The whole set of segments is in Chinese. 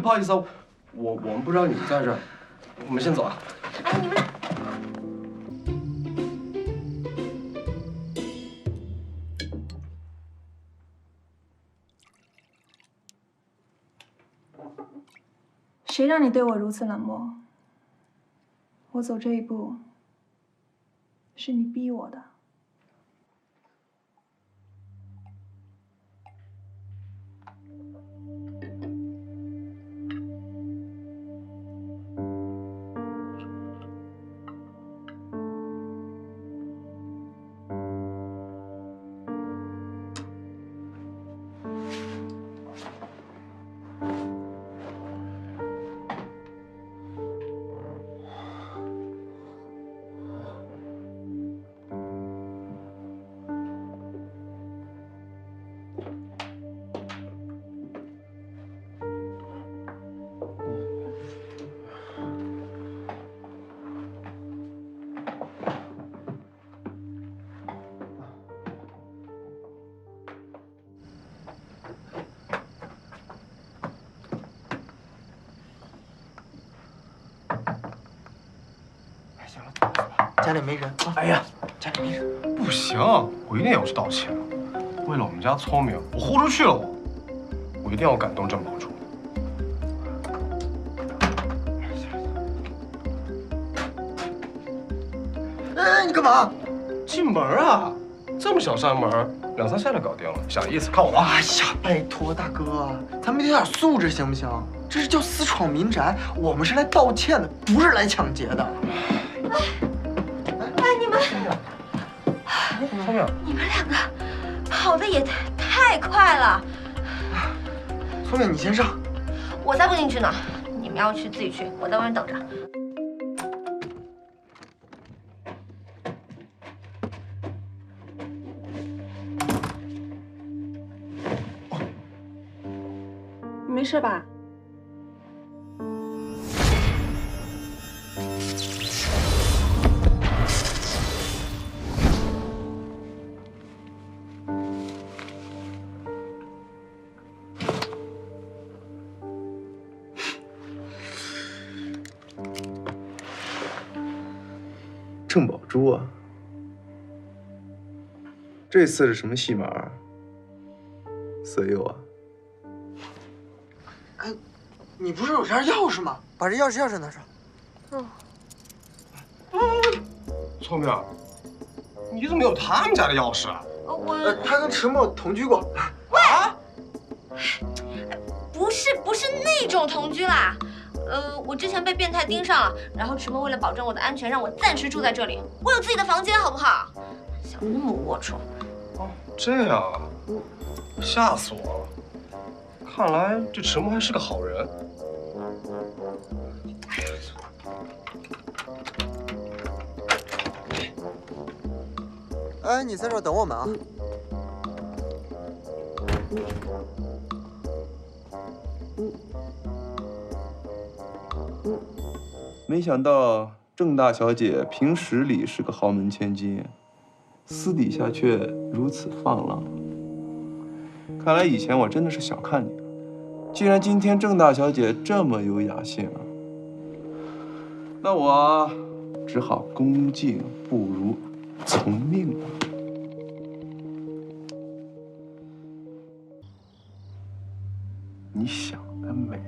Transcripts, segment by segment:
不好意思啊，我们不知道你在这儿，我们先走啊。哎，你们俩。 谁让你对我如此冷漠？我走这一步，是你逼我的。行了，走吧。家里没人啊！哎呀，家里没人，不行，我一定要去道歉。为了我们家聪明，我豁出去了，我一定要感动郑宝珠。哎，你干嘛？进门啊，这么小扇门，2、3下就搞定了，小意思，看我吧。哎呀，拜托大哥，咱们有点素质行不行？这是叫私闯民宅，我们是来道歉的，不是来抢劫的。哎，你们，聪明，你们两个跑的也太快了，聪明，你先上。我才不进去呢。你们要去自己去，我在外面等着。你没事吧？郑宝珠啊，这次是什么戏码？色诱啊？哎，你不是有件钥匙吗？把这钥匙拿上。聪明，你怎么有他们家的钥匙啊？他跟迟墨同居过。啊？不是那种同居啦。我之前被变态盯上了，然后迟墨为了保证我的安全，让我暂时住在这里。我有自己的房间，好不好？想那么龌龊。哦，这样啊，吓死我了。看来这迟墨还是个好人。哎，你在这儿等我们啊。没想到郑大小姐平时里是个豪门千金，私底下却如此放浪。看来以前我真的是小看你了。既然今天郑大小姐这么有雅兴，那我只好恭敬不如从命了。你想得美！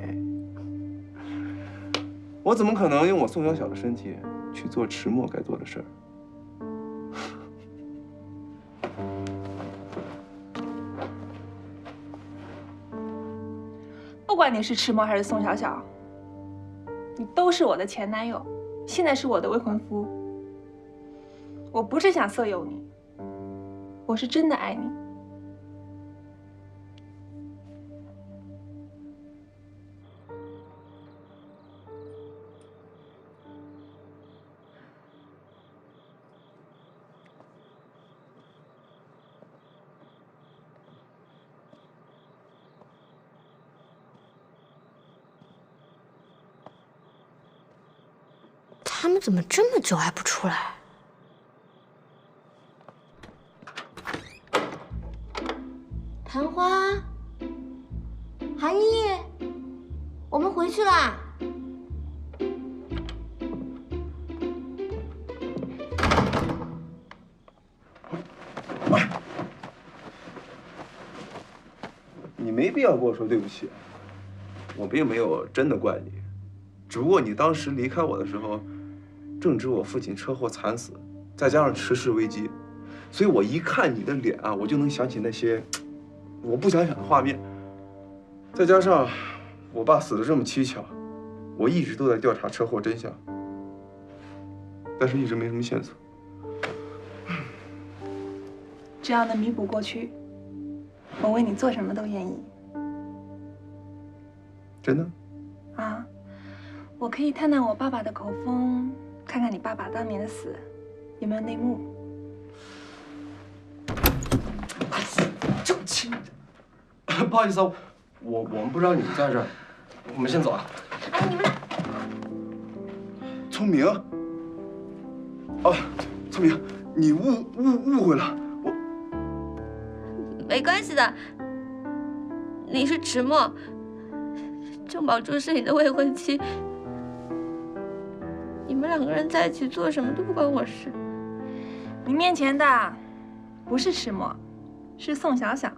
我怎么可能用我宋小小的身体去做迟墨该做的事儿？不管你是迟墨还是宋小小，你都是我的前男友，现在是我的未婚夫。我不是想色诱你，我是真的爱你。他们怎么这么久还不出来？昙花，韩毅，我们回。回去啦。你没必要跟我说对不起，我并没有真的怪你，只不过你当时离开我的时候，正值我父亲车祸惨死，再加上持世危机，所以我一看你的脸啊，我就能想起那些我不想想的画面。再加上我爸死得这么蹊跷，我一直都在调查车祸真相，但是一直没什么线索。只要能弥补过去，我为你做什么都愿意。真的？啊，我可以探探我爸爸的口风，看看你爸爸当年的死有没有内幕。正亲，不好意思啊，我们不知道你在这儿，我们先走啊。哎，你们俩，聪明。哦，聪明，你误会了。没关系的。你是迟墨，郑宝珠是你的未婚妻，你们两个人在一起做什么都不关我事。你面前的不是迟墨，是宋小小。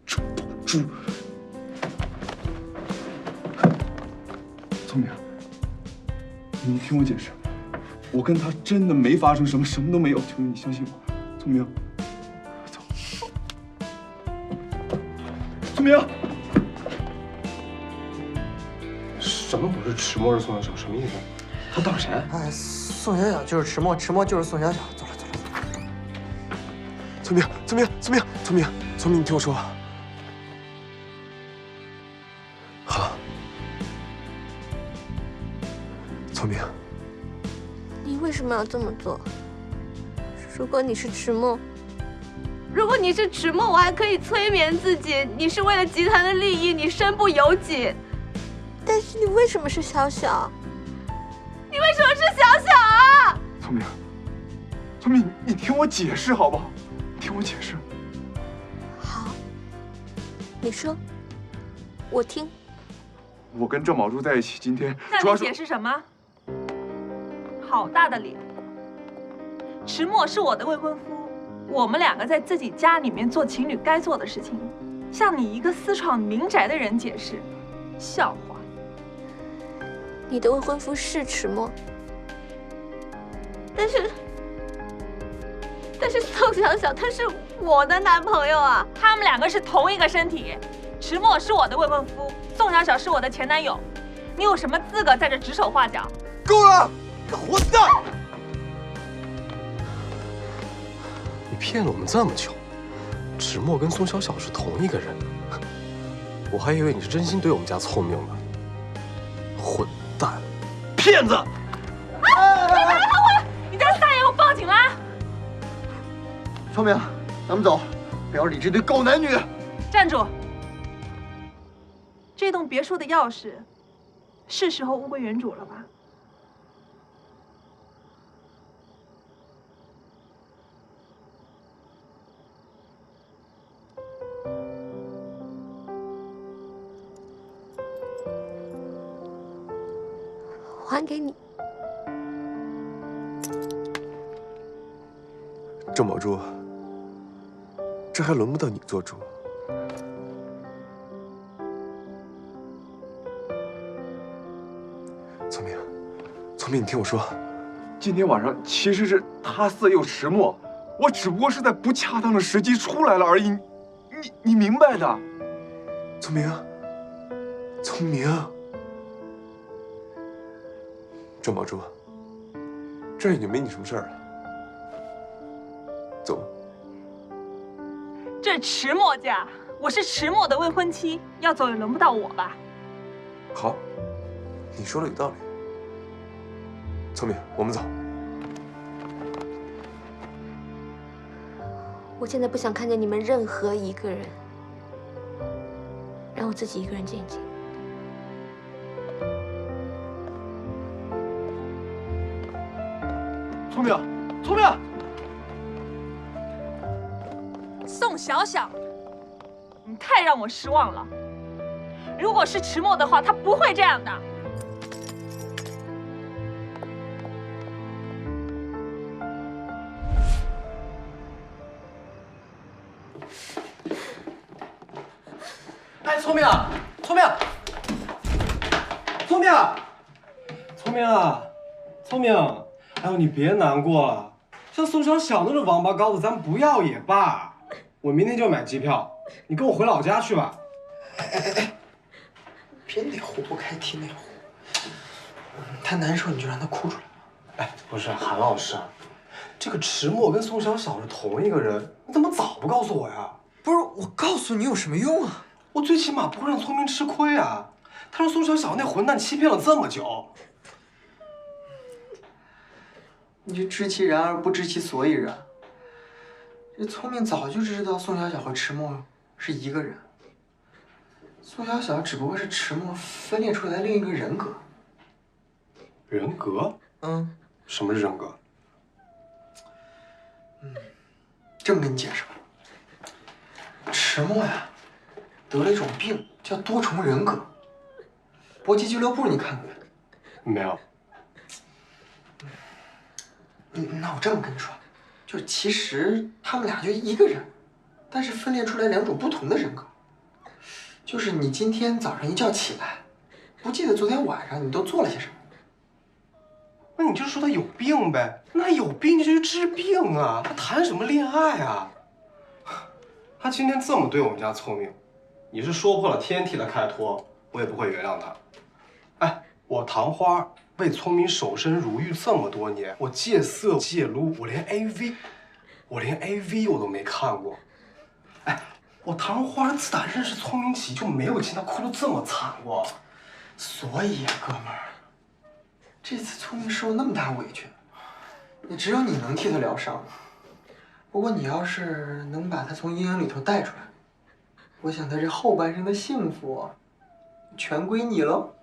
郑宝珠，聪明，你听我解释，我跟他真的没发生什么，什么都没有，求你相信我，聪明。走，聪明。什么不是迟墨是宋小小？什么意思？他当谁？哎，宋小小就是迟墨，迟墨就是宋小小。走了走了走了。聪明，聪明，聪明，聪明，聪明，你听我说。好，聪明，你为什么要这么做？如果你是迟墨，如果你是迟墨，我还可以催眠自己，你是为了集团的利益，你身不由己。但是你为什么是小小？你为什么是小小啊？聪明，聪明，你听我解释好不好？你听我解释。好，你说，我听。我跟郑宝珠在一起，今天那你主要是解释什么？好大的脸！迟墨是我的未婚夫，我们两个在自己家里面做情侣该做的事情，向你一个私闯民宅的人解释，笑话。你的未婚夫是迟墨，但是宋小小他是我的男朋友啊！他们两个是同一个身体，迟墨是我的未婚夫，宋小小是我的前男友，你有什么资格在这指手画脚？够了，你活蛋！你骗了我们这么久，迟墨跟宋小小是同一个人，我还以为你是真心对我们家聪明呢。混蛋，骗子！你再撒野，我报警啦！聪明，咱们走，不要理这对狗男女。站住！这栋别墅的钥匙，是时候物归原主了吧？还给你。郑宝珠，这还轮不到你做主。聪明，聪明，你听我说，今天晚上其实是他色诱迟墨，我只不过是在不恰当的时机出来了而已，你明白的。聪明，聪明。郑宝珠，这儿已经没你什么事儿了，走吧。这迟墨家，我是迟墨的未婚妻，要走也轮不到我吧？好，你说的有道理。聪明，我们走。我现在不想看见你们任何一个人，让我自己一个人静一静。聪明，聪明。宋小小，你太让我失望了。如果是迟墨的话，他不会这样的。哎，聪明，聪明，聪明，聪明啊，聪明！哎呦，你别难过了，像宋小小那种王八羔子，咱不要也罢。我明天就买机票，你跟我回老家去吧。哎，别哪壶不开提哪壶。他难受你就让他哭出来。哎，不是韩老师，这个迟墨跟宋小小是同一个人，你怎么早不告诉我呀？不是我告诉你有什么用啊？我最起码不会让聪明吃亏啊！他让宋小小那混蛋欺骗了这么久。你这知其然而不知其所以然。这聪明早就知道宋小小和迟墨是一个人，宋小小只不过是迟墨分裂出来的另一个人格。人格？嗯，什么是人格？这么跟你解释吧，迟墨呀，得了一种病叫多重人格。搏击俱乐部你看过没？没有。那我这么跟你说，就是其实他们俩就一个人，但是分裂出来两种不同的人格。就是你今天早上一觉起来，不记得昨天晚上你都做了些什么。那你就说他有病呗，那有病就去治病啊，他谈什么恋爱啊？他今天这么对我们家聪明，你是说破了天替他开脱，我也不会原谅他。哎，我唐花为聪明守身如玉这么多年，我戒色戒撸，我连 AV 我都没看过。哎，我唐花自打认识聪明起就没有见他哭得这么惨过。所以呀，哥们儿，这次聪明受那么大委屈，也只有你能替他疗伤了。不过你要是能把他从阴影里头带出来，我想他这后半生的幸福，全归你喽。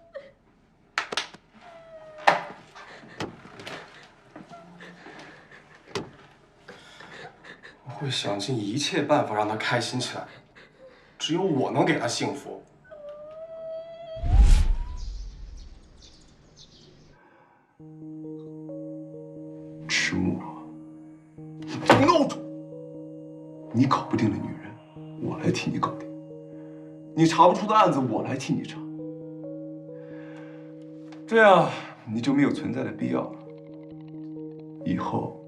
我会想尽一切办法让他开心起来，只有我能给他幸福。迟暮，你闹住！你搞不定的女人，我来替你搞定；你查不出的案子，我来替你查。这样你就没有存在的必要了。以后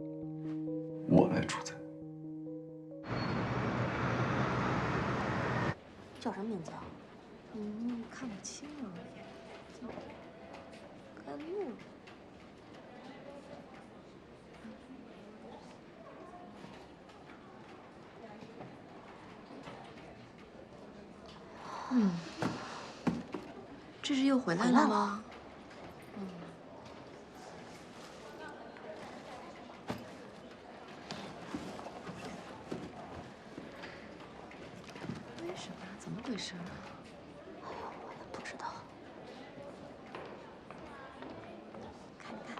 我来主宰。叫什么名字啊？看不清啊。甘露。这是又回来了吗？为什么？怎么回事啊？我也不知道。看看。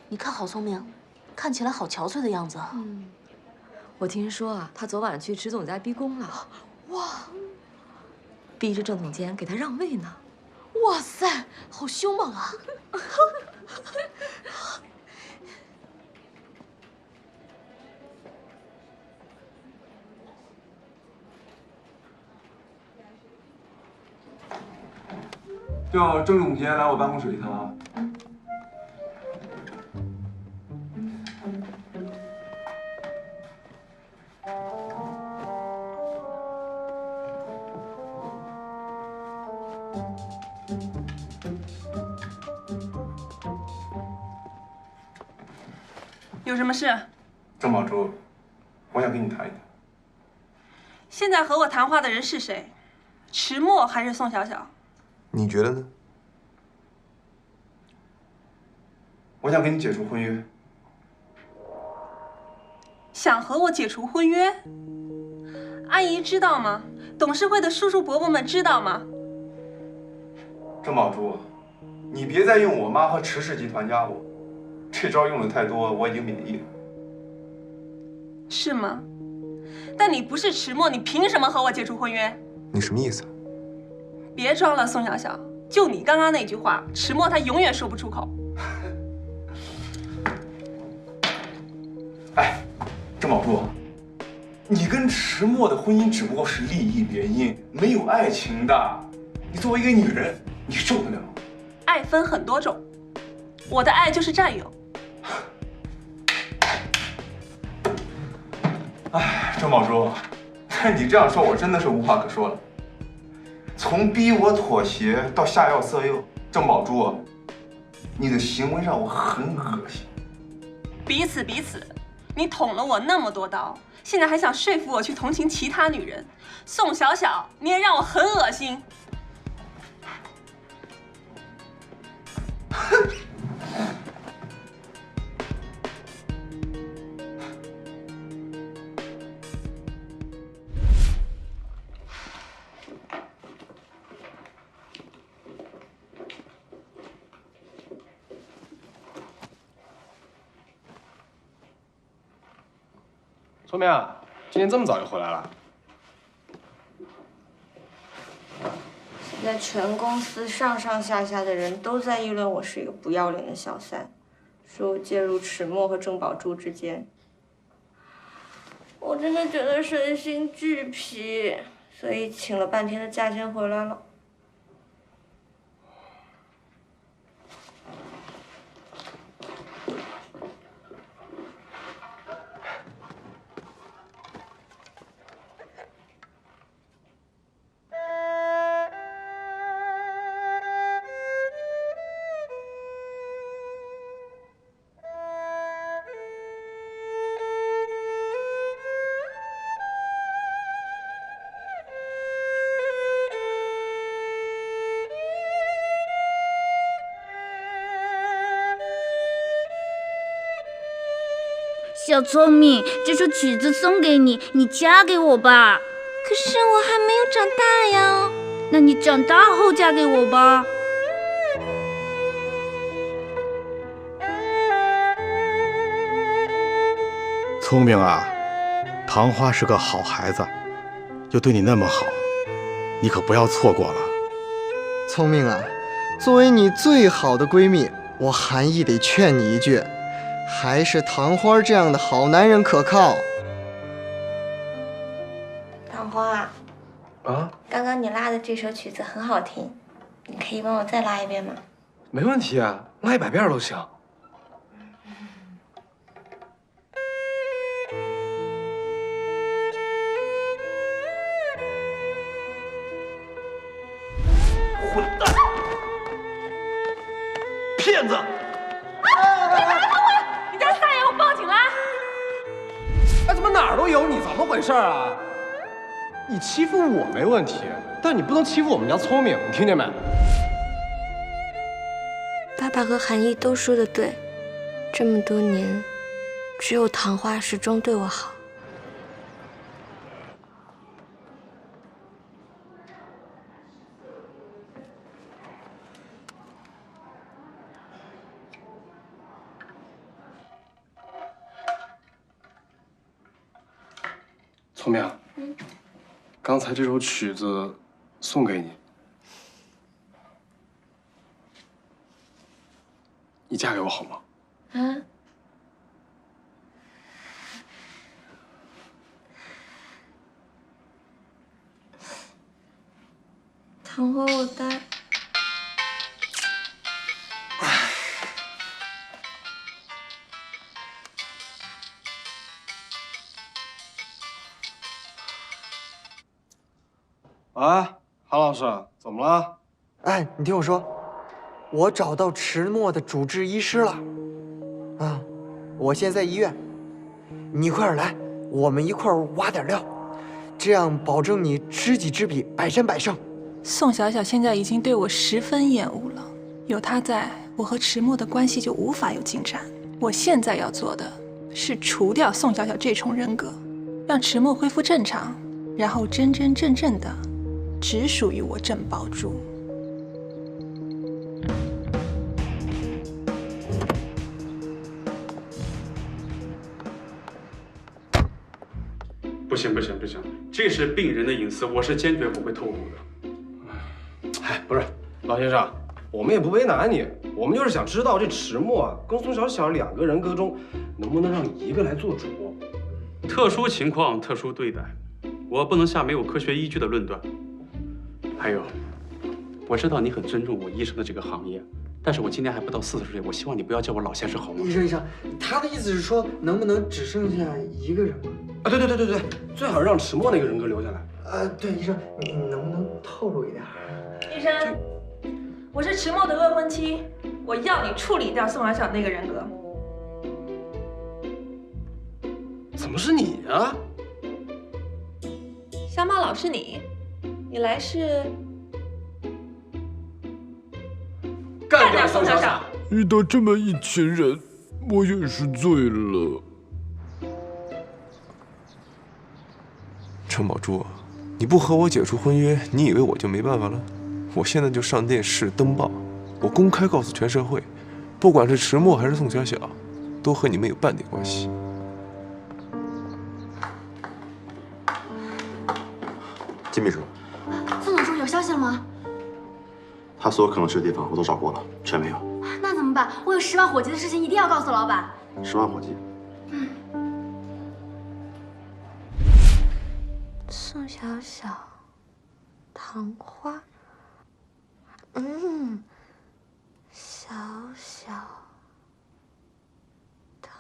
你看好聪明，看起来好憔悴的样子。我听说啊，他昨晚去迟总家逼宫了，哇，逼着郑总监给他让位呢。哇塞，好凶猛啊！叫郑总监来我办公室一趟啊。有什么事？郑宝珠，我想跟你谈一谈。现在和我谈话的人是谁？迟墨还是宋小小？你觉得呢？我想跟你解除婚约。想和我解除婚约？阿姨知道吗？董事会的叔叔伯伯们知道吗？郑宝珠，你别再用我妈和池氏集团压我，这招用的太多，我已经免疫了。是吗？但你不是池墨，你凭什么和我解除婚约？你什么意思？别装了，宋小小，就你刚刚那句话，池墨他永远说不出口。哎，郑宝珠，你跟池墨的婚姻只不过是利益联姻，没有爱情的。你作为一个女人，你受得了？爱分很多种，我的爱就是占有。哎，郑宝珠，但你这样说，我真的是无话可说了。从逼我妥协到下药色诱，郑宝珠，你的行为让我很恶心。彼此彼此，你捅了我那么多刀，现在还想说服我去同情其他女人。宋小小，你也让我很恶心。聪明啊，今天这么早就回来了？现在全公司上上下下的人都在议论我是一个不要脸的小三，说我介入池墨和郑宝珠之间。我真的觉得身心俱疲，所以请了半天的假先回来了。小聪明，这首曲子送给你，你嫁给我吧。可是我还没有长大呀。那你长大后嫁给我吧。聪明啊，唐花是个好孩子，又对你那么好，你可不要错过了。聪明啊，作为你最好的闺蜜，我韩毅得劝你一句，还是唐花这样的好男人可靠。唐花啊，刚刚你拉的这首曲子很好听，你可以帮我再拉一遍吗？没问题啊，拉100遍都行。混蛋！骗子！你家三爷，我报警了！哎，怎么哪儿都有你？怎么回事啊？你欺负我没问题，但你不能欺负我们家聪明，你听见没？爸爸和韩毅都说的对，这么多年，只有唐花始终对我好。聪明，刚才这首曲子送给你，你嫁给我好吗？啊？唐花，我答。哎，韩老师，怎么了？哎，你听我说，我找到迟墨的主治医师了。啊，我现在医院，你一块儿来，我们一块儿挖点料，这样保证你知己知彼，百战百胜。宋小小现在已经对我十分厌恶了，有他在，我和迟墨的关系就无法有进展。我现在要做的是除掉宋小小这重人格，让迟墨恢复正常，然后真真正正的只属于我郑宝珠。行不行不行，这是病人的隐私，我是坚决不会透露的。哎，不是，老先生，我们也不为难你，我们就是想知道这迟墨啊跟宋小小2个人格中，能不能让你一个来做主？特殊情况特殊对待，我不能下没有科学依据的论断。还有，我知道你很尊重我医生的这个行业，但是我今年还不到40岁，我希望你不要叫我老先生好吗？医生，他的意思是说，能不能只剩下1个人吗？啊，对，最好让迟墨那个人格留下来。对，医生，你能不能透露一点？医生，我是迟墨的未婚妻，我要你处理掉宋小小那个人格。怎么是你啊？小马老是你，你来是干掉宋小小。遇到这么一群人，我也是醉了。程宝珠，你不和我解除婚约，你以为我就没办法了？我现在就上电视登报，我公开告诉全社会，不管是迟墨还是宋小小，都和你没有半点关系。金秘书，宋总说有消息了吗？他所有可能去的地方我都找过了，全没有。那怎么办？我有10万火急的事情一定要告诉老板。10万火急。宋小小，糖花，小小糖。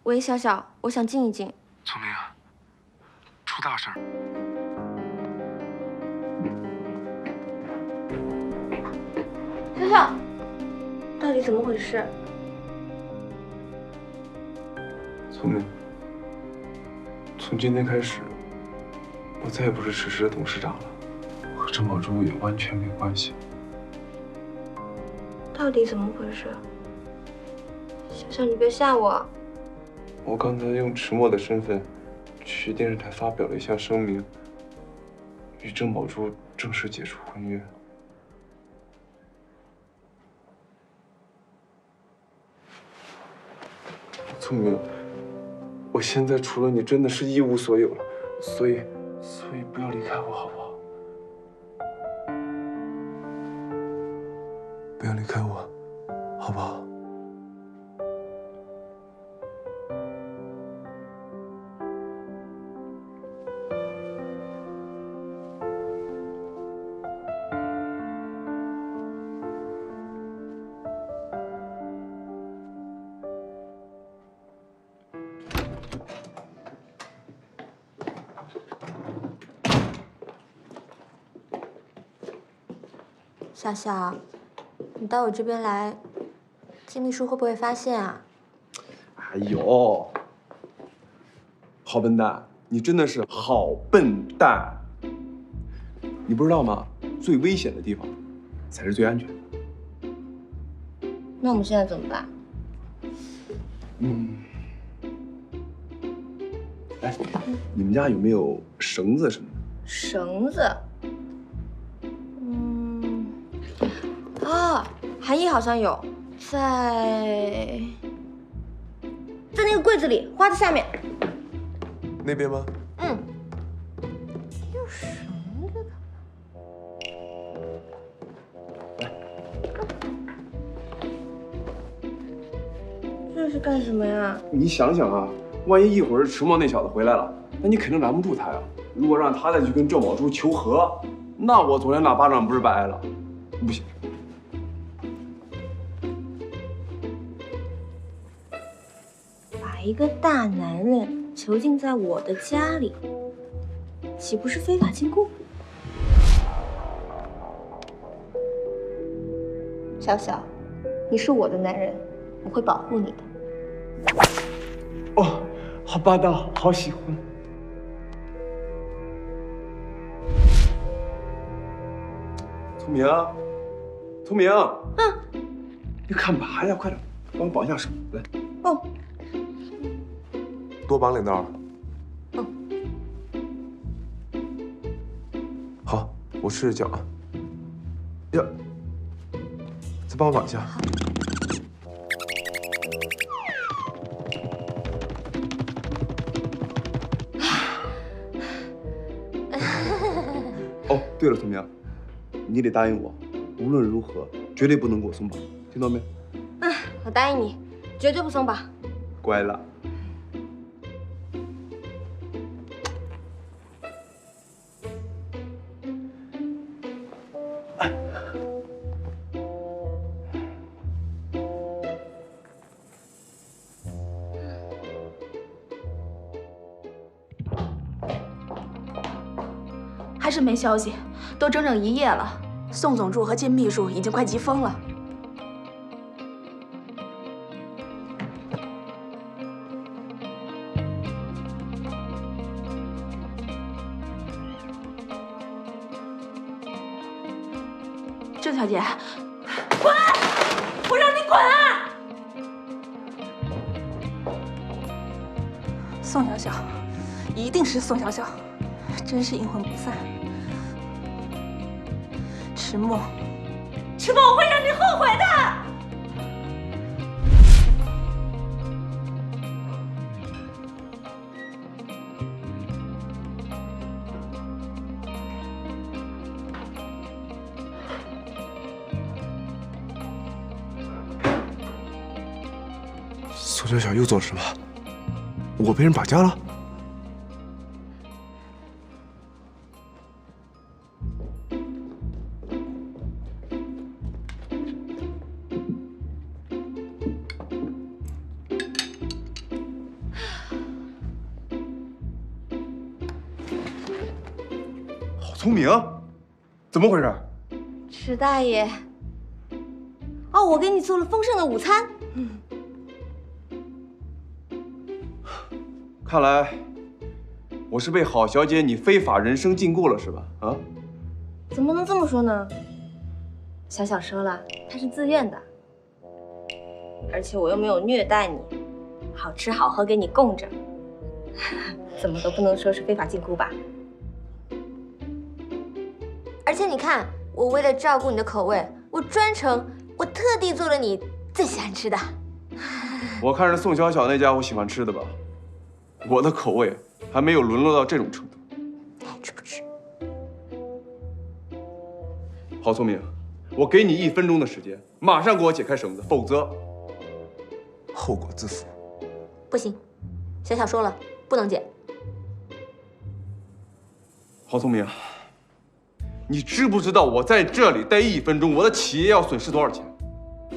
喂，小小，我想静一静。聪明啊，出大事儿！小小，到底怎么回事？聪明，从今天开始，我再也不是迟迟的董事长了，和郑宝珠也完全没关系。到底怎么回事？小小，你别吓我。我刚才用迟墨的身份，去电视台发表了一项声明，与郑宝珠正式解除婚约。聪明，我现在除了你，真的是一无所有了，所以不要离开我，好不好？不要离开我，好不好？小小，你到我这边来，金秘书会不会发现啊？哎呦，好笨蛋！你真的是好笨蛋！你不知道吗？最危险的地方才是最安全的。那我们现在怎么办？哎，你们家有没有绳子什么的？绳子？韩毅好像有，在那个柜子里，花的下面。那边吗？有绳子的。这是干什么呀？你想想啊，万一一会儿迟墨那小子回来了，那你肯定拦不住他呀。如果让他再去跟郑宝珠求和，那我昨天那巴掌不是白挨了？不行。把一个大男人囚禁在我的家里，岂不是非法禁锢？小小，你是我的男人，我会保护你的。哦，好霸道，好喜欢。聪明，聪明，你干嘛呀？快点，帮我绑一下手，来。哦。多绑2道。好，我试试脚啊。呀，再帮我绑一下。哦，对了，聪明，你得答应我，无论如何绝对不能给我松绑，听到没？我答应你，绝对不松绑。乖了。还是没消息，都整整1夜了。宋总助和靳秘书已经快急疯了。郑小姐，滚！我让你滚啊！宋小小，一定是宋小小，真是阴魂不散。迟墨，迟墨，我会让你后悔的。宋小小又做了什么？我被人绑架了？好聪明，怎么回事？迟大爷，哦，我给你做了丰盛的午餐。看来我是被郝小姐你非法人身禁锢了，是吧？啊？怎么能这么说呢？小小说了，他是自愿的，而且我又没有虐待你，好吃好喝给你供着，怎么都不能说是非法禁锢吧？而且你看，我为了照顾你的口味，我特地做了你最喜欢吃的。我看是宋小小那家伙喜欢吃的吧？我的口味还没有沦落到这种程度。吃不吃？郝聪明，我给你1分钟的时间，马上给我解开绳子，否则后果自负。不行，小小说了，不能解。郝聪明，你知不知道我在这里待1分钟，我的企业要损失多少钱？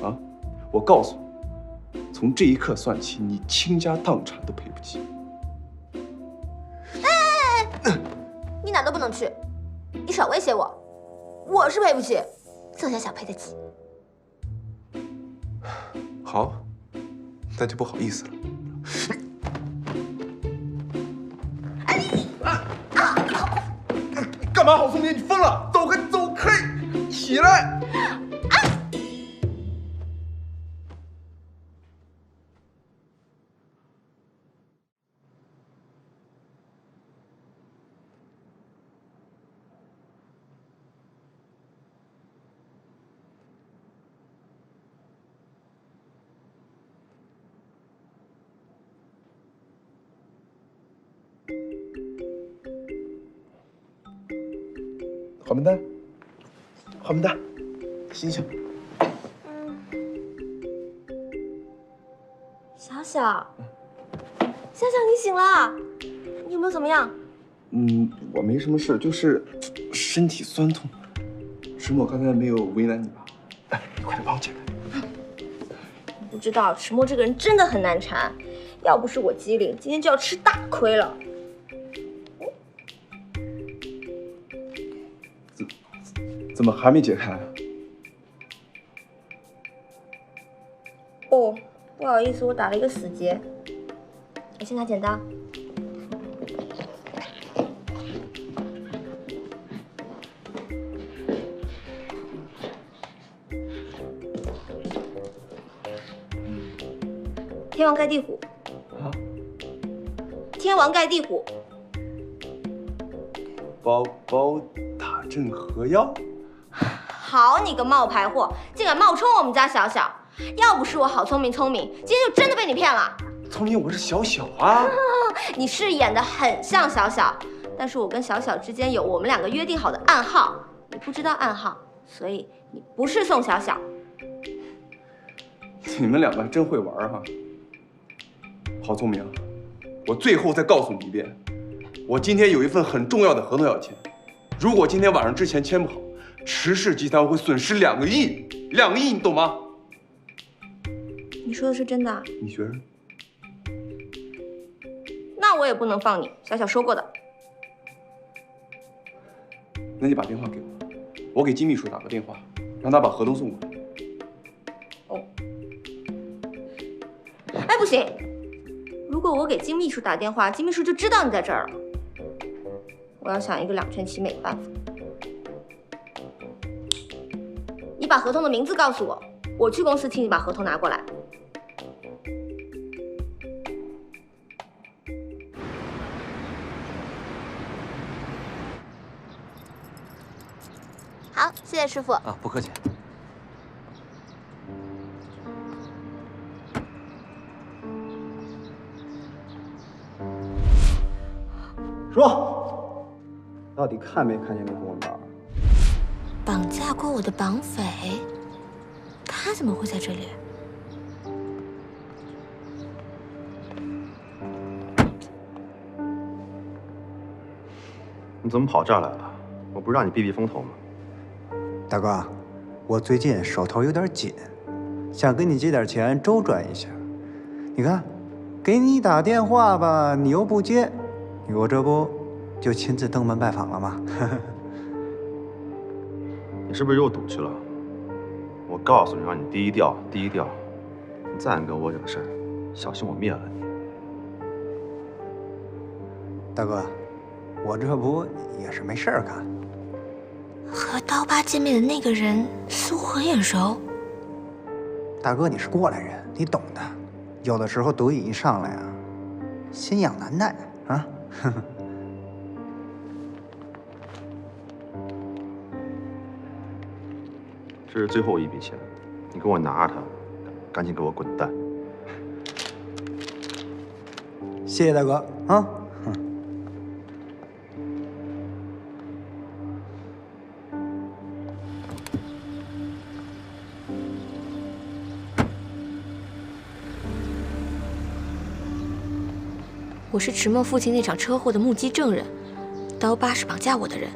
啊！我告诉你，从这一刻算起，你倾家荡产都赔不起。你哪都不能去，你少威胁我，我是赔不起，宋小小赔得起。好，那就不好意思了。你干嘛，郝聪明？你疯了！走开，走开！起来！好笨蛋，好笨蛋，醒醒！小小，你醒了，你有没有怎么样？我没什么事，就是身体酸痛。迟墨刚才没有为难你吧？来，你快点帮我解开。你不知道，迟墨这个人真的很难缠，要不是我机灵，今天就要吃大亏了。怎么还没解开啊？哦，不好意思，我打了一个死结。你先拿剪刀。天王盖地虎。啊？天王盖地虎。包包打镇河妖。好你个冒牌货，竟敢冒充我们家小小！要不是我好聪明，今天就真的被你骗了。聪明，我是小小啊。你是演得很像小小，但是我跟小小之间有我们两个约定好的暗号，你不知道暗号，所以你不是宋小小。你们两个真会玩哈！郝聪明，我最后再告诉你一遍，我今天有一份很重要的合同要签，如果今天晚上之前签不好，池氏集团会损失2个亿，2个亿，你懂吗？你说的是真的啊？你学着。那我也不能放你，小小说过的。那你把电话给我，我给金秘书打个电话，让他把合同送过来。哦。哎，不行，如果我给金秘书打电话，金秘书就知道你在这儿了。我要想一个两全其美的办法。你把合同的名字告诉我，我去公司替你把合同拿过来。好，谢谢师傅。啊，不客气。说，到底看没看见那公文包？绑架过我的绑匪，他怎么会在这里？你怎么跑这儿来了？我不是让你避避风头吗？大哥，我最近手头有点紧，想跟你借点钱周转一下。你看，给你打电话吧，你又不接，我这不就亲自登门拜访了吗？你是不是又赌去了？我告诉你，让你低调低调，你再敢跟我惹事儿，小心我灭了你。大哥，我这不也是没事儿干。和刀疤见面的那个人似乎很眼熟。大哥，你是过来人，你懂的。有的时候毒瘾一上来啊，心痒难耐啊。这是最后一笔钱，你给我拿着它，赶紧给我滚蛋！谢谢大哥啊。我是池墨父亲那场车祸的目击证人，刀疤是绑架我的人，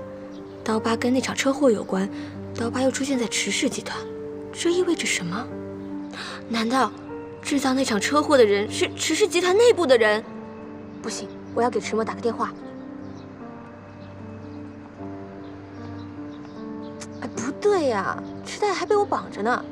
刀疤跟那场车祸有关，刀疤又出现在池氏集团，这意味着什么？难道制造那场车祸的人是池氏集团内部的人？不行，我要给池墨打个电话。哎，不对呀，池大爷还被我绑着呢。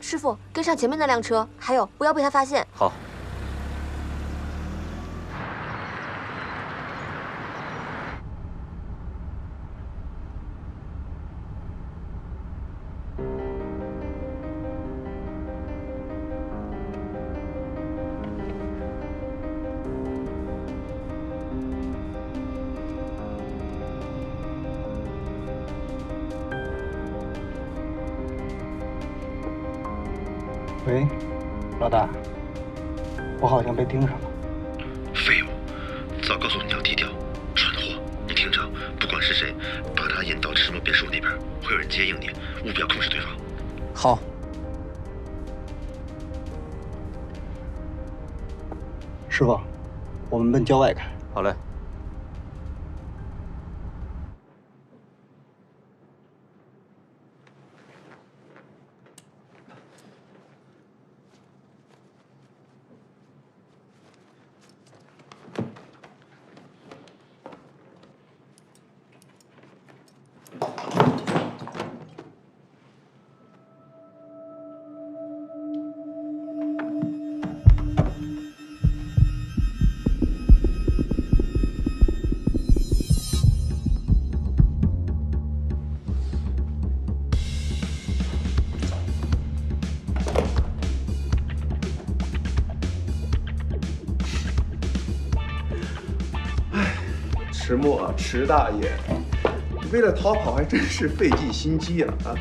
师傅，跟上前面那辆车，还有不要被他发现。好。喂，老大，我好像被盯上了。废物！早告诉你要低调，蠢货！你听着，不管是谁，把他引到池墨别墅那边，会有人接应你，务必要控制对方。好。师傅，我们奔郊外开。好嘞。迟默，迟大爷，你为了逃跑还真是费尽心机啊！啊，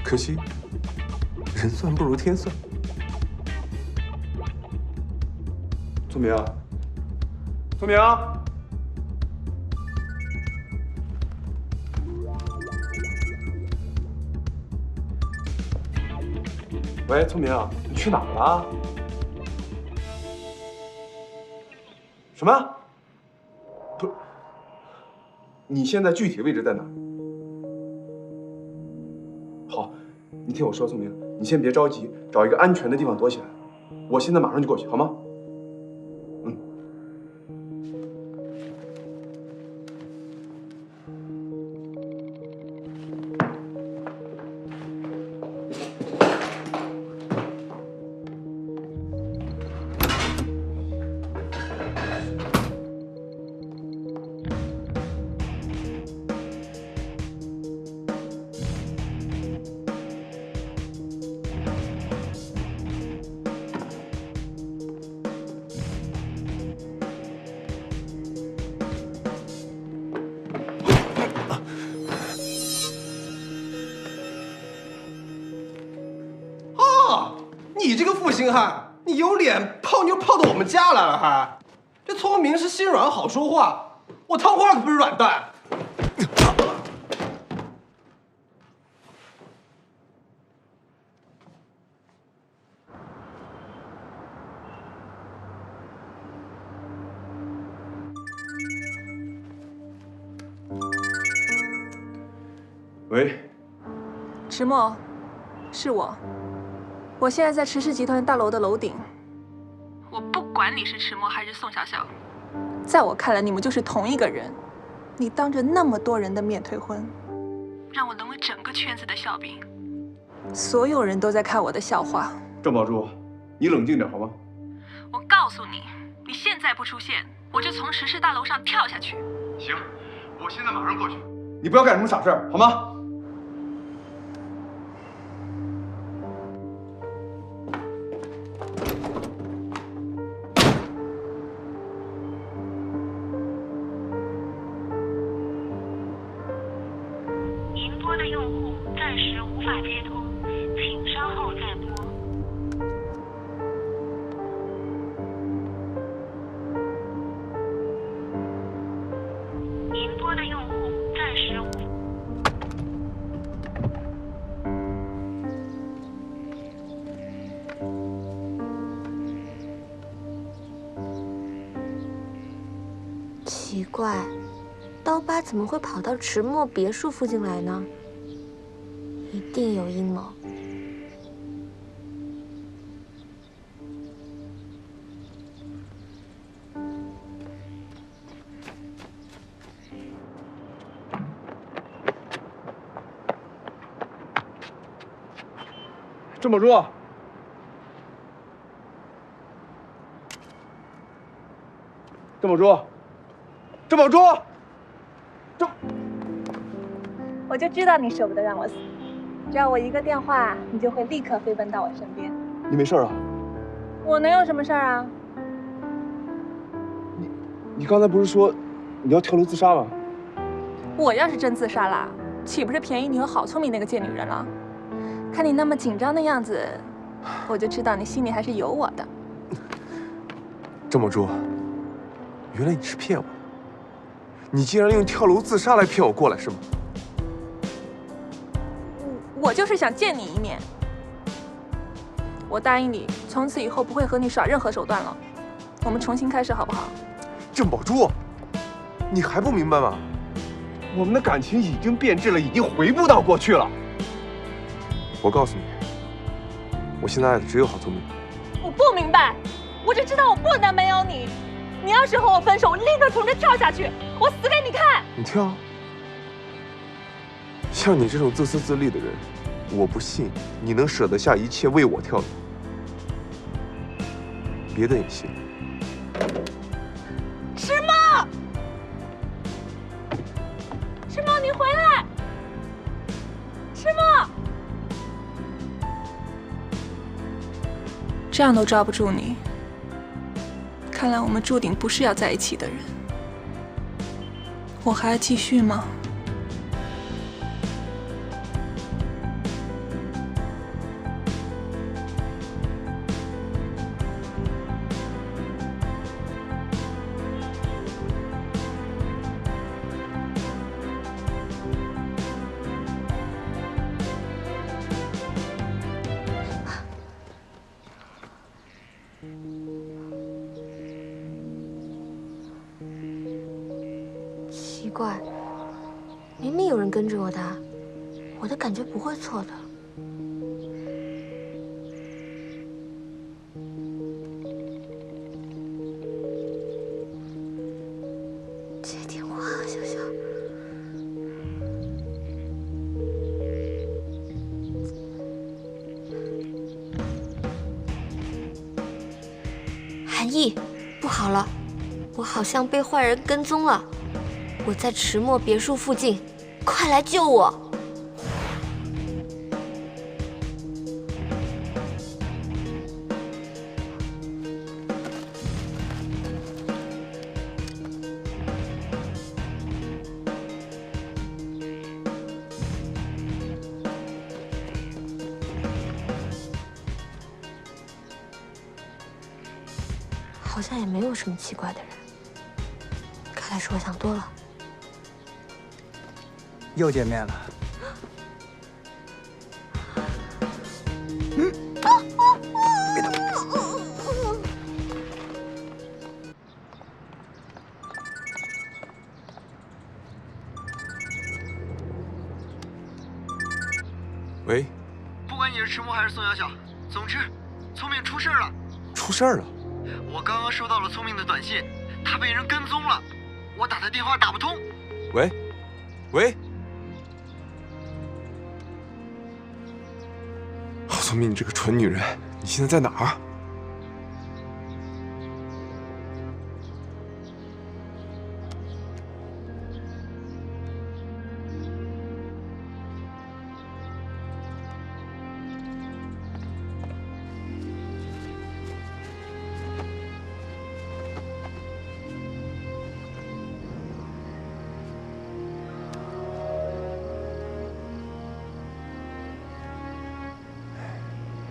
可惜人算不如天算。聪明，聪明，喂，聪明，你去哪儿了？什么？不，你现在具体位置在哪儿？好，你听我说，聪明，你先别着急，找一个安全的地方躲起来。我现在马上就过去，好吗？你这个负心汉，你有脸泡妞泡到我们家来了还？这聪明是心软好说话，我汤花可不是软蛋。喂，迟默，是我。我现在在迟氏集团大楼的楼顶。我不管你是迟默还是宋小小，在我看来你们就是同一个人。你当着那么多人的面退婚，让我沦为整个圈子的笑柄。所有人都在看我的笑话。郑宝珠，你冷静点好吗？我告诉你，你现在不出现，我就从迟氏大楼上跳下去。行，我现在马上过去。你不要干什么傻事儿，好吗？奇怪，刀疤怎么会跑到迟默别墅附近来呢？一定有阴谋。郑宝珠，郑宝珠，郑宝珠，我就知道你舍不得让我死，只要我一个电话，你就会立刻飞奔到我身边。你没事啊？我能有什么事儿啊？你刚才不是说你要跳楼自杀吗？我要是真自杀了，岂不是便宜你和郝聪明那个贱女人了？看你那么紧张的样子，我就知道你心里还是有我的。郑宝珠，原来你是骗我，你竟然用跳楼自杀来骗我过来是吗？我就是想见你一面。我答应你，从此以后不会和你耍任何手段了。我们重新开始好不好？郑宝珠，你还不明白吗？我们的感情已经变质了，已经回不到过去了。我告诉你，我现在爱的只有郝聪明。我不明白，我只知道我不能没有你。你要是和我分手，我立刻从这跳下去，我死给你看。你跳。像你这种自私自利的人，我不信你能舍得下一切为我跳的。别的演戏了。迟默，迟默，你回来！迟默。这样都抓不住你，看来我们注定不是要在一起的人。我还要继续吗？奇怪，明明有人跟着我的，我的感觉不会错的。接电话，小小。韩毅，不好了，我好像被坏人跟踪了。我在迟墨别墅附近，快来救我！好像也没有什么奇怪的人，看来是我想多了。又见面了。别动。喂。不管你是迟墨还是宋小小，总之，聪明出事了。出事了？我刚刚收到了聪明的短信，他被人跟踪了。我打他电话打不通。喂。喂。聪明，你这个蠢女人，你现在在哪儿？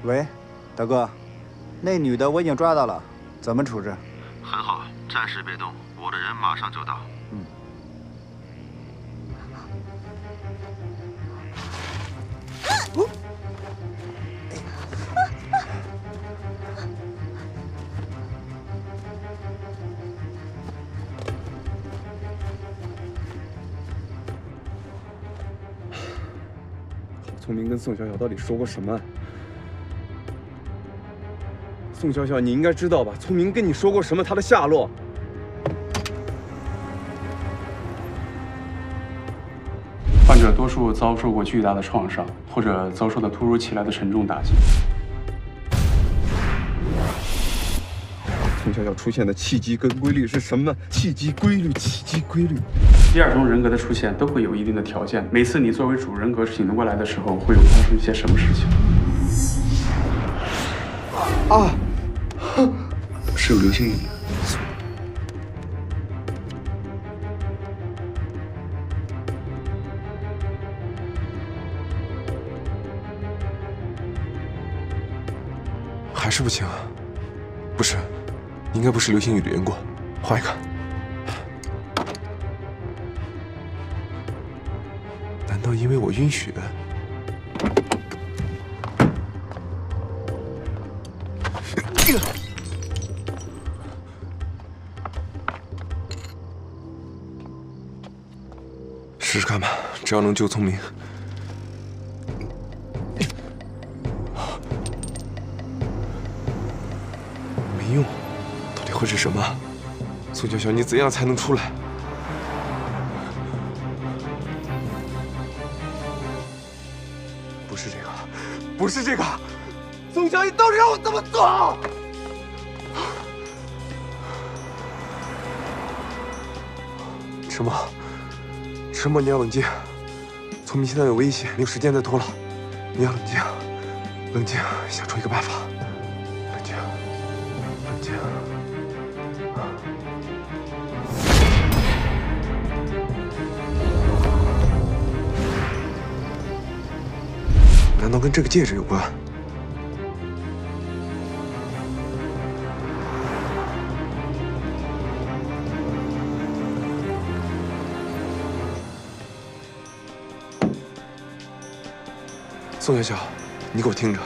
喂，大哥，那女的我已经抓到了，怎么处置？很好，暂时别动，我的人马上就到。嗯。聪明跟宋小小到底说过什么？宋小小，你应该知道吧？聪明跟你说过什么？他的下落。患者多数遭受过巨大的创伤，或者遭受的突如其来的沉重打击。宋小小出现的契机跟规律是什么？契机规律，契机规律。第二种人格的出现都会有一定的条件。每次你作为主人格醒过来的时候，会有发生一些什么事情？啊！是有流星雨。还是不行啊？不是，应该不是流星雨的缘故，换一个。难道因为我晕血？试试看吧，只要能救聪明。没用，到底会是什么？宋小小，你怎样才能出来？不是这个，不是这个，宋小，你到底让我怎么做？迟墨，迟墨，你要冷静。聪明现在有危险，没有时间再拖了。你要冷静，冷静，想出一个办法。冷静，冷静。难道跟这个戒指有关？宋小小，你给我听着，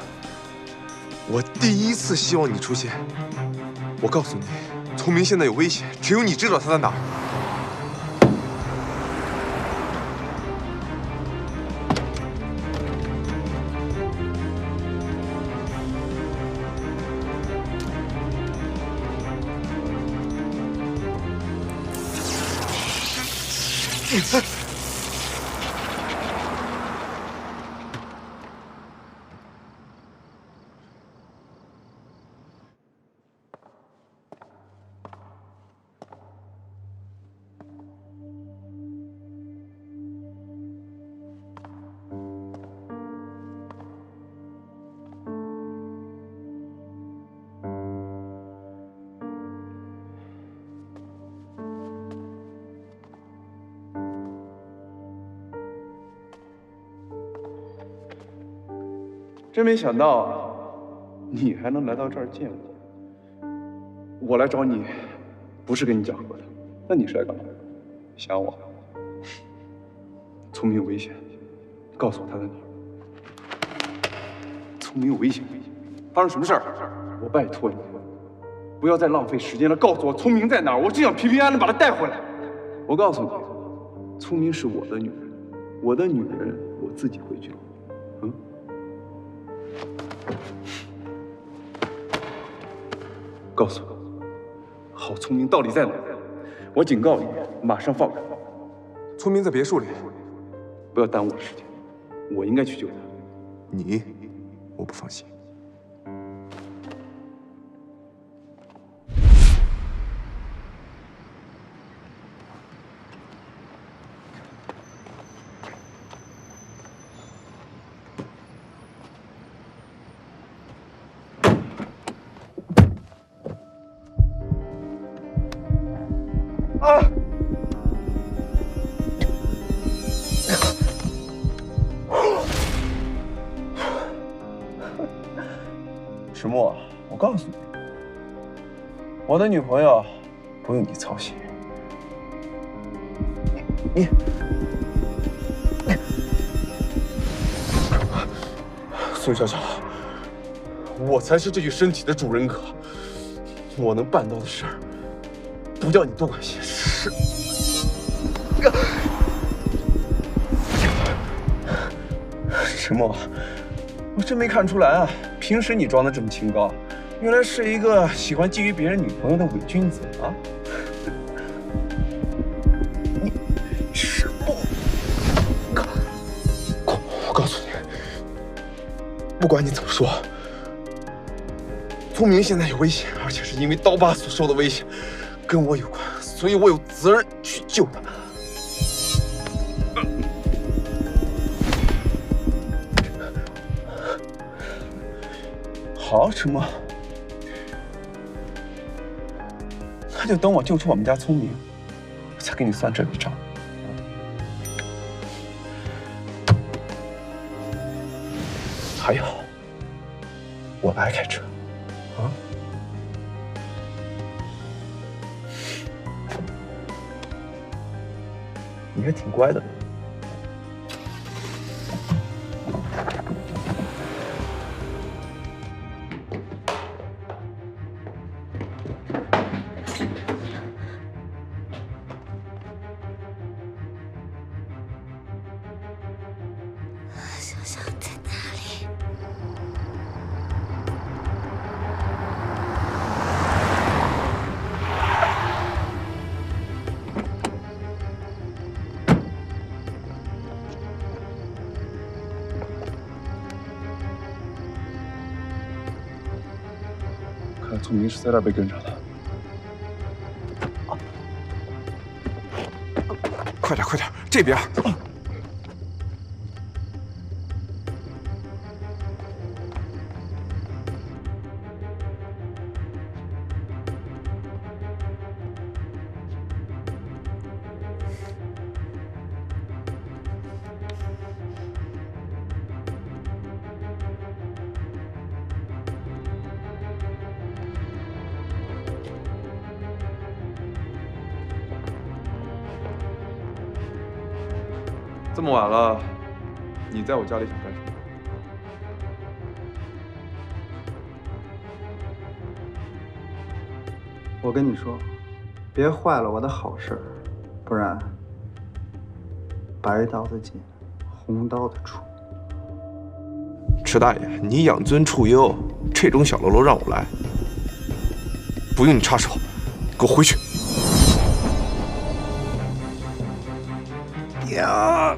我第一次希望你出现。我告诉你，聪明现在有危险，只有你知道他在哪儿。真没想到，你还能来到这儿见我。我来找你，不是跟你讲和的。那你是来干嘛？想我？聪明有危险，告诉我他在哪儿。聪明有危险，发生什么事儿？我拜托你，不要再浪费时间了，告诉我聪明在哪儿，我只想平平安安地把她带回来。我告诉你，聪明是我的女人，我的女人我自己会救。嗯。告诉我，郝聪明到底在哪？我警告你，马上放人。聪明在别墅里，不要耽误我时间，我应该去救他。你，我不放心。石墨，我告诉你，我的女朋友不用你操心。你，宋小小，我才是这具身体的主人格，我能办到的事儿，不叫你多管闲事。石墨，我真没看出来啊！平时你装的这么清高，原来是一个喜欢觊觎别人女朋友的伪君子啊！你石墨，我告诉你，不管你怎么说，聪明现在有危险，而且是因为刀疤所受的危险，跟我有关，所以我有责任去救他。好，石墨，那就等我救出我们家聪明，我才跟你算这笔账。还有，我不爱开车，啊？你还挺乖的。小小在哪里？看来聪明是在这儿被跟上的。快点，快点，这边！这么晚了，你在我家里想干什么？我跟你说，别坏了我的好事儿，不然白刀子进，红刀子出。池大爷，你养尊处优，这种小喽啰让我来，不用你插手，给我回去。呀！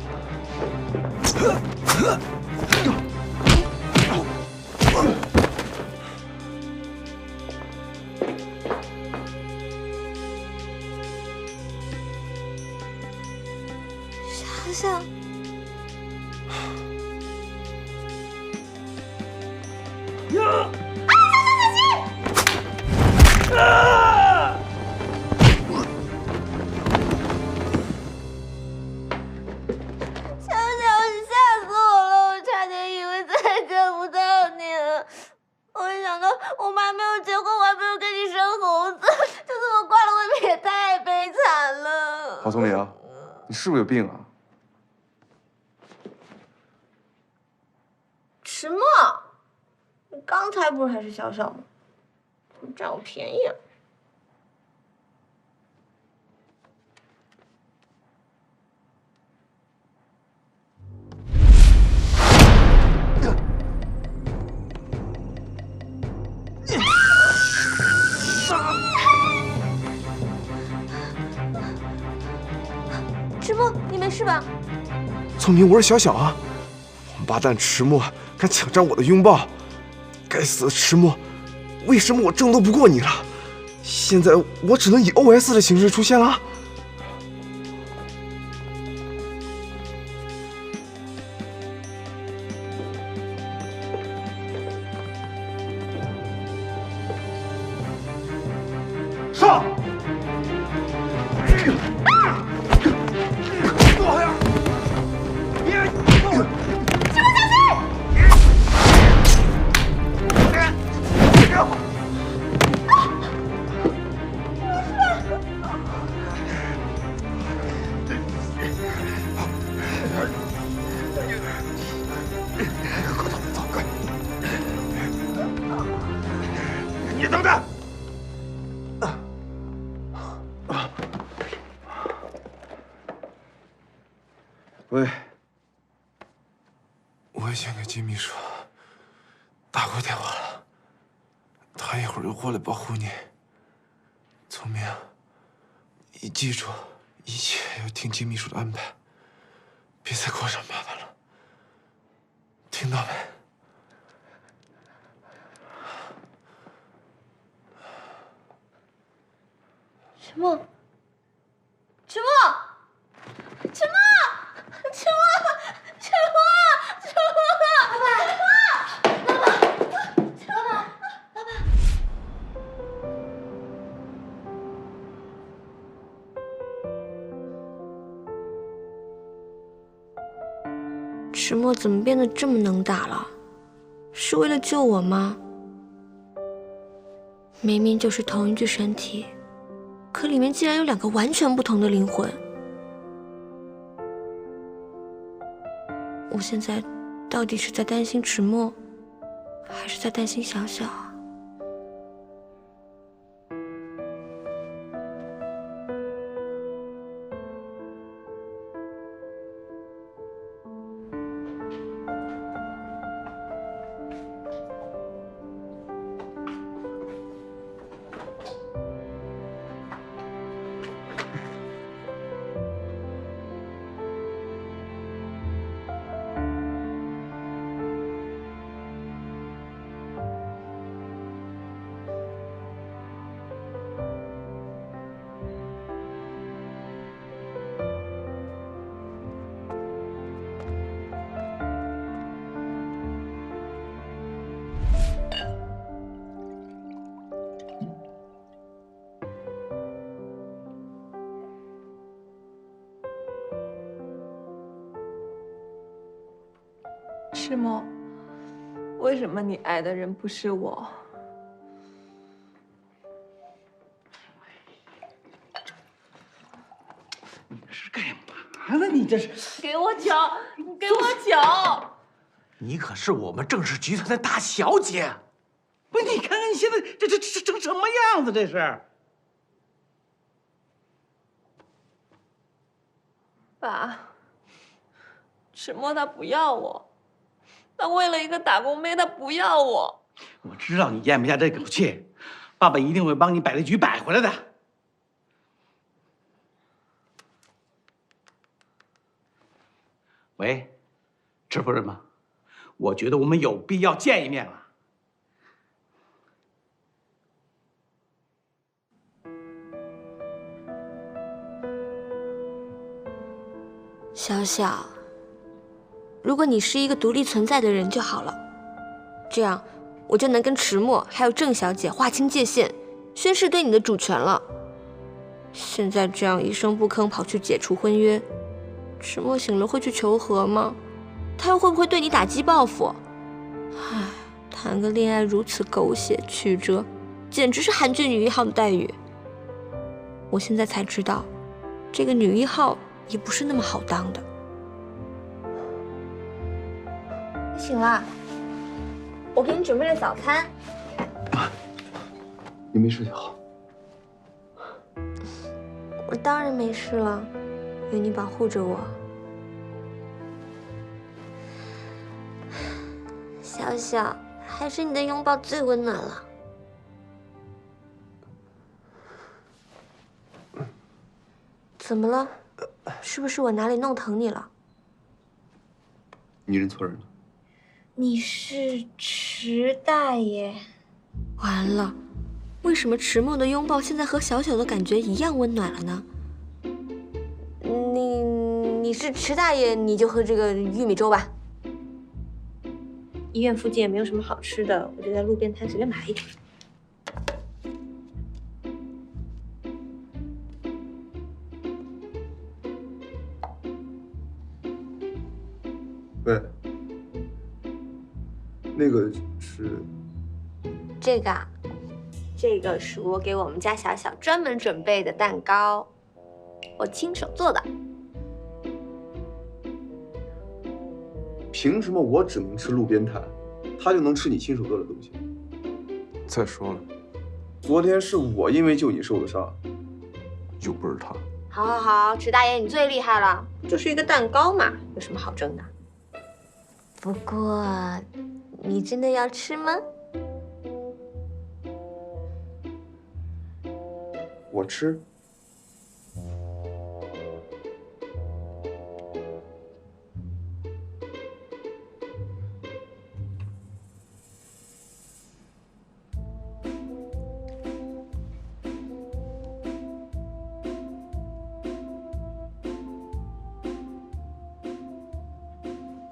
小小。 小小，你吓死我了！我差点以为再也见不到你了。我一想到我们还没有结婚，我还没有给你生猴子，就这么挂了未免也太悲惨了。郝聪明，你是不是有病啊？迟墨，你刚才不是还是小小吗？怎么占我便宜啊？ 迟墨，你没事吧？聪明，我是小小啊！王八蛋迟墨敢抢占我的拥抱，该死的迟墨，为什么我争斗不过你了？现在我只能以 OS 的形式出现了。上！ 你等等！喂，我已经给金秘书打过电话了，他一会儿就过来保护你。聪明，你记住，一切要听金秘书的安排，别再给我找麻烦了，听到没？ 迟墨，迟墨，迟墨，迟墨，迟墨，迟墨，老板，老板。迟墨怎么变得这么能打了？是为了救我吗？明明就是同一具身体。 可里面竟然有两个完全不同的灵魂，我现在到底是在担心迟墨，还是在担心小小啊？赤墨，为什么你爱的人不是我？你是干嘛？呢？你这是给我酒，给我酒！你可是我们郑氏集团的大小姐，不是？你看看你现在这成什么样子？这是。爸，迟墨他不要我，他为了一个打工妹，他不要我。我知道你咽不下这口气，爸爸一定会帮你把这局摆回来的。喂，迟夫人吗？我觉得我们有必要见一面了。小小，如果你是一个独立存在的人就好了，这样我就能跟迟墨还有郑小姐划清界限，宣誓对你的主权了。现在这样一声不吭跑去解除婚约，迟墨醒了会去求和吗？他又会不会对你打击报复？唉，谈个恋爱如此狗血曲折，简直是韩剧女一号的待遇。我现在才知道，这个女一号也不是那么好当的。你醒了，我给你准备了早餐。你没睡好？我当然没事了，有你保护着我。小小，还是你的拥抱最温暖了。怎么了？是不是我哪里弄疼你了？你认错人了。你是迟大爷。完了，为什么迟墨的拥抱现在和小小的感觉一样温暖了呢？你是迟大爷，你就喝这个玉米粥吧。医院附近也没有什么好吃的，我就在路边摊随便买了一点。喂，那个是这个啊，这个是我给我们家小小专门准备的蛋糕，我亲手做的。凭什么我只能吃路边摊，他就能吃你亲手做的东西？再说了，昨天是我因为救你受的伤，又不是他。好好好，迟大爷你最厉害了，就是一个蛋糕嘛，有什么好争的？不过，你真的要吃吗？我吃。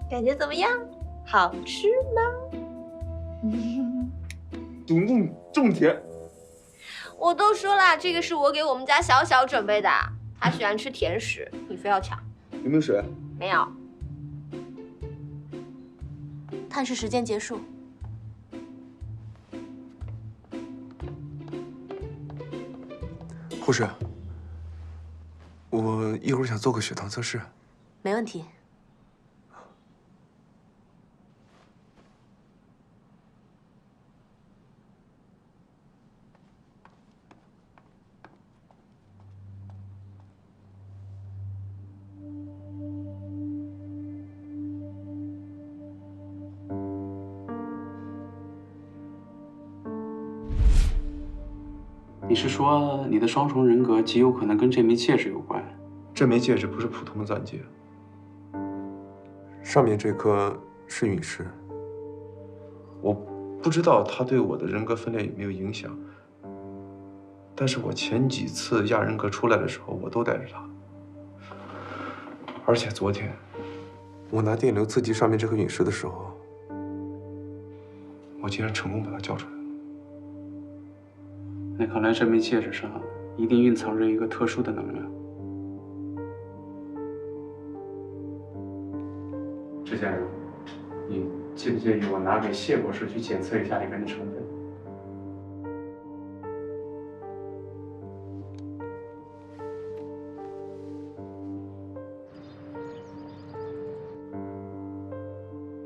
感觉怎么样？好吃吗？总共这么甜。我都说了，这个是我给我们家小小准备的，他喜欢吃甜食，你非要抢。有没有水？没有。探视时间结束。护士，我一会儿想做个血糖测试。没问题。你是说你的双重人格极有可能跟这枚戒指有关？这枚戒指不是普通的钻戒，上面这颗是陨石。我不知道它对我的人格分裂有没有影响，但是我前几次亚人格出来的时候，我都带着它。而且昨天，我拿电流刺激上面这颗陨石的时候，我竟然成功把它叫出来了。那看来这枚戒指上一定蕴藏着一个特殊的能量。志先生，你介不介意我拿给谢博士去检测一下里面的成分？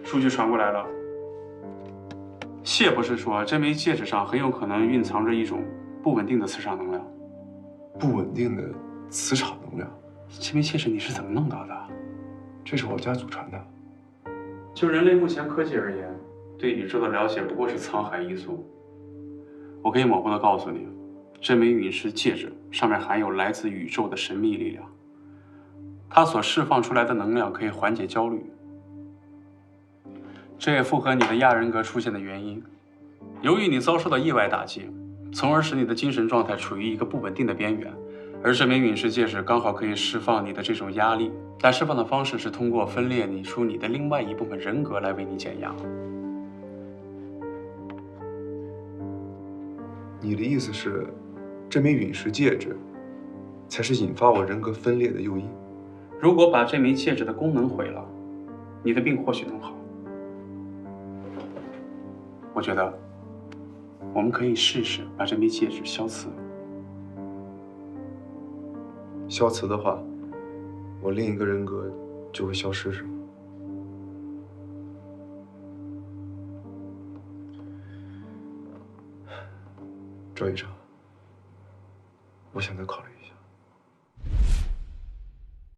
数据传过来了。谢博士说，这枚戒指上很有可能蕴藏着一种不稳定的磁场能量。不稳定的磁场能量？这枚戒指你是怎么弄到的？这是我家祖传的。就人类目前科技而言，对宇宙的了解不过是沧海一粟。我可以模糊地告诉你，这枚陨石戒指上面含有来自宇宙的神秘力量，它所释放出来的能量可以缓解焦虑。这也符合你的亚人格出现的原因。由于你遭受到意外打击，从而使你的精神状态处于一个不稳定的边缘，而这枚陨石戒指刚好可以释放你的这种压力，但释放的方式是通过分裂你出你的另外一部分人格来为你减压。你的意思是，这枚陨石戒指才是引发我人格分裂的诱因？如果把这枚戒指的功能毁了，你的病或许能好。我觉得我们可以试试把这枚戒指消磁。消磁的话，我另一个人格就会消失，是吗？赵医生，我想再考虑一下。